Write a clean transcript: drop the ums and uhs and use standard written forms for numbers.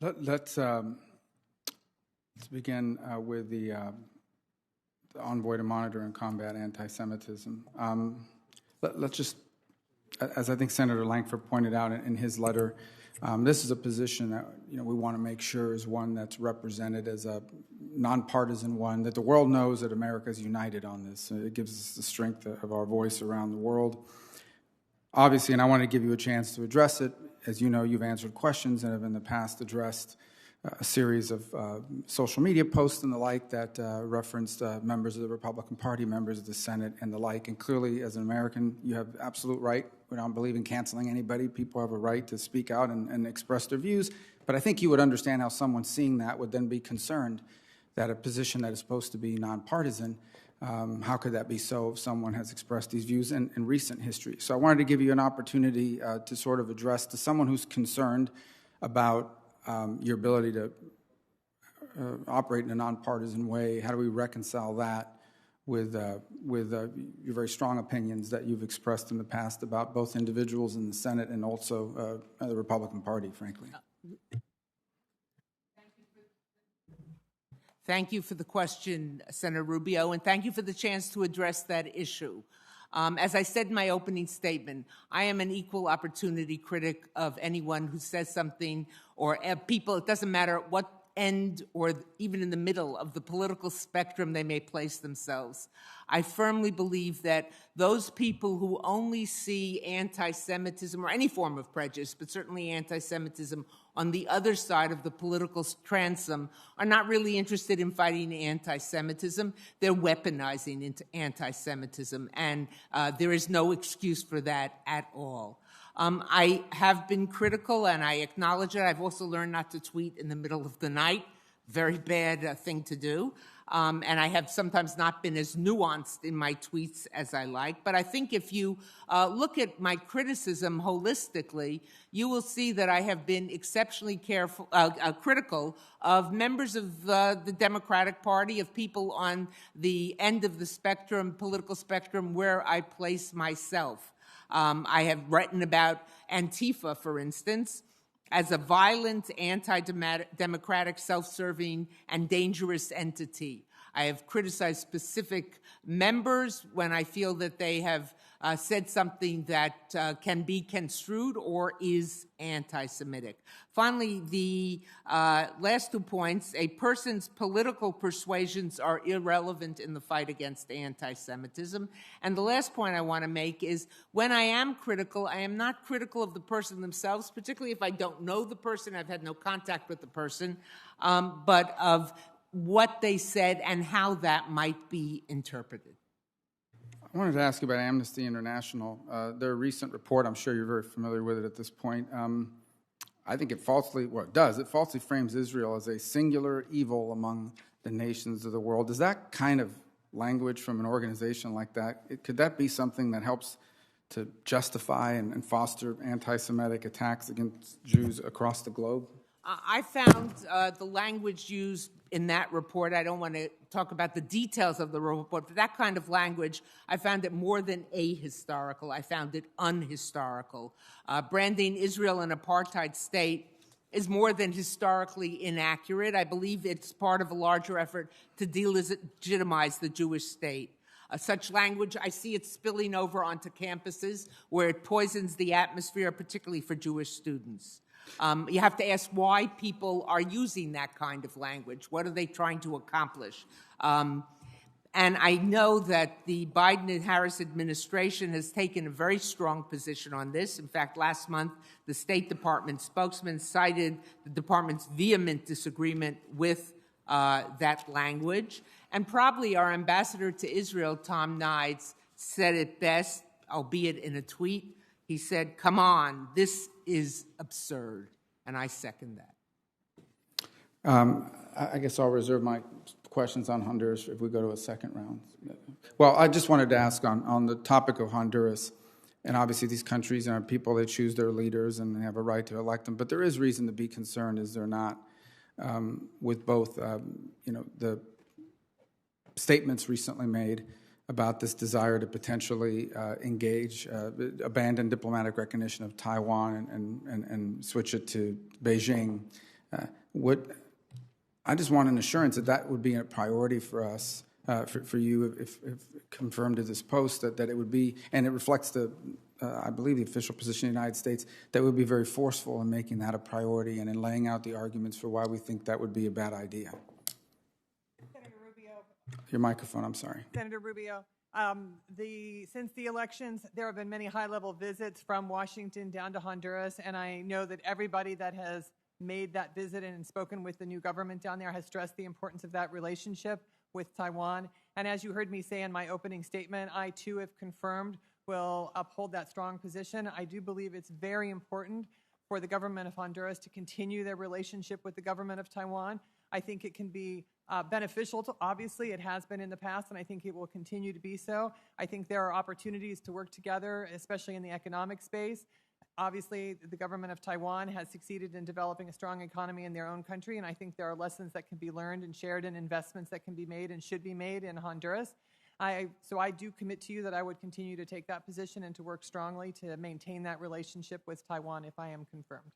Let's begin with the envoy to monitor and combat anti-Semitism. Let's just, as I think Senator Lankford pointed out in his letter, this is a position that we want to make sure is one that's represented as a nonpartisan one, that the world knows that America is united on this. It gives us the strength of our voice around the world. Obviously, and I want to give you a chance to address it. As you know, you've answered questions and have in the past addressed a series of social media posts and the like that referenced members of the Republican Party, members of the Senate, and the like. And clearly, as an American, you have absolute right. We don't believe in canceling anybody. People have a right to speak out and express their views. But I think you would understand how someone seeing that would then be concerned that a position that is supposed to be nonpartisan, how could that be so if someone has expressed these views in recent history? So I wanted to give you an opportunity to sort of address to someone who's concerned about your ability to operate in a nonpartisan way. How do we reconcile that with your very strong opinions that you've expressed in the past about both individuals in the Senate and also the Republican Party, frankly? Thank you for the question, Senator Rubio, and thank you for the chance to address that issue. As I said in my opening statement, I am an equal opportunity critic of anyone who says something or people, it doesn't matter at what end or even in the middle of the political spectrum they may place themselves. I firmly believe that those people who only see anti-Semitism or any form of prejudice, but certainly anti-Semitism on the other side of the political transom are not really interested in fighting anti-Semitism. They're weaponizing into anti-Semitism, and there is no excuse for that at all. I have been critical, and I acknowledge it. I've also learned not to tweet in the middle of the night. Very bad thing to do. And I have sometimes not been as nuanced in my tweets as I like. But I think if you look at my criticism holistically, you will see that I have been exceptionally critical of members of the Democratic Party, of people on the end of the spectrum, political spectrum, where I place myself. I have written about Antifa, for instance, as a violent, anti-democratic, self-serving, and dangerous entity. I have criticized specific members when I feel that they have said something that can be construed or is anti-Semitic. Finally, the last 2 points, a person's political persuasions are irrelevant in the fight against anti-Semitism. And the last point I want to make is when I am critical, I am not critical of the person themselves, particularly if I don't know the person, I've had no contact with the person, but of what they said and how that might be interpreted. I wanted to ask you about Amnesty International. Their recent report, I'm sure you're very familiar with it at this point. I think it falsely frames Israel as a singular evil among the nations of the world. Does that kind of language from an organization like that, could that be something that helps to justify and foster anti-Semitic attacks against Jews across the globe? I found the language used in that report, I don't want to talk about the details of the report, but that kind of language, I found it more than ahistorical. I found it unhistorical. Branding Israel an apartheid state is more than historically inaccurate. I believe it's part of a larger effort to delegitimize the Jewish state. Such language, I see it spilling over onto campuses where it poisons the atmosphere, particularly for Jewish students. You have to ask why people are using that kind of language. What are they trying to accomplish? And I know that the Biden and Harris administration has taken a very strong position on this. In fact, last month, the State Department spokesman cited the department's vehement disagreement with that language. And probably our ambassador to Israel, Tom Nides, said it best, albeit in a tweet. He said, "Come on, this is absurd," and I second that. I guess I'll reserve my questions on Honduras if we go to a second round. Well, I just wanted to ask on the topic of Honduras, and obviously these countries are people that choose their leaders and they have a right to elect them, but there is reason to be concerned, is there not, with both, the statements recently made about this desire to potentially abandon diplomatic recognition of Taiwan and switch it to Beijing, I just want an assurance that that would be a priority for us, for you, if confirmed to this post, that it would be, and it reflects the, I believe, the official position of the United States, that would be very forceful in making that a priority and in laying out the arguments for why we think that would be a bad idea. Senator Rubio. Your microphone, I'm sorry. Senator Rubio, since the elections, there have been many high-level visits from Washington down to Honduras, and I know that everybody that has made that visit and spoken with the new government down there has stressed the importance of that relationship with Taiwan. And as you heard me say in my opening statement, I too, if confirmed, will uphold that strong position. I do believe it's very important for the government of Honduras to continue their relationship with the government of Taiwan. I think it can be beneficial to, obviously, it has been in the past, and I think it will continue to be so. I think there are opportunities to work together, especially in the economic space. Obviously, the government of Taiwan has succeeded in developing a strong economy in their own country, and I think there are lessons that can be learned and shared and investments that can be made and should be made in Honduras. So I do commit to you that I would continue to take that position and to work strongly to maintain that relationship with Taiwan if I am confirmed.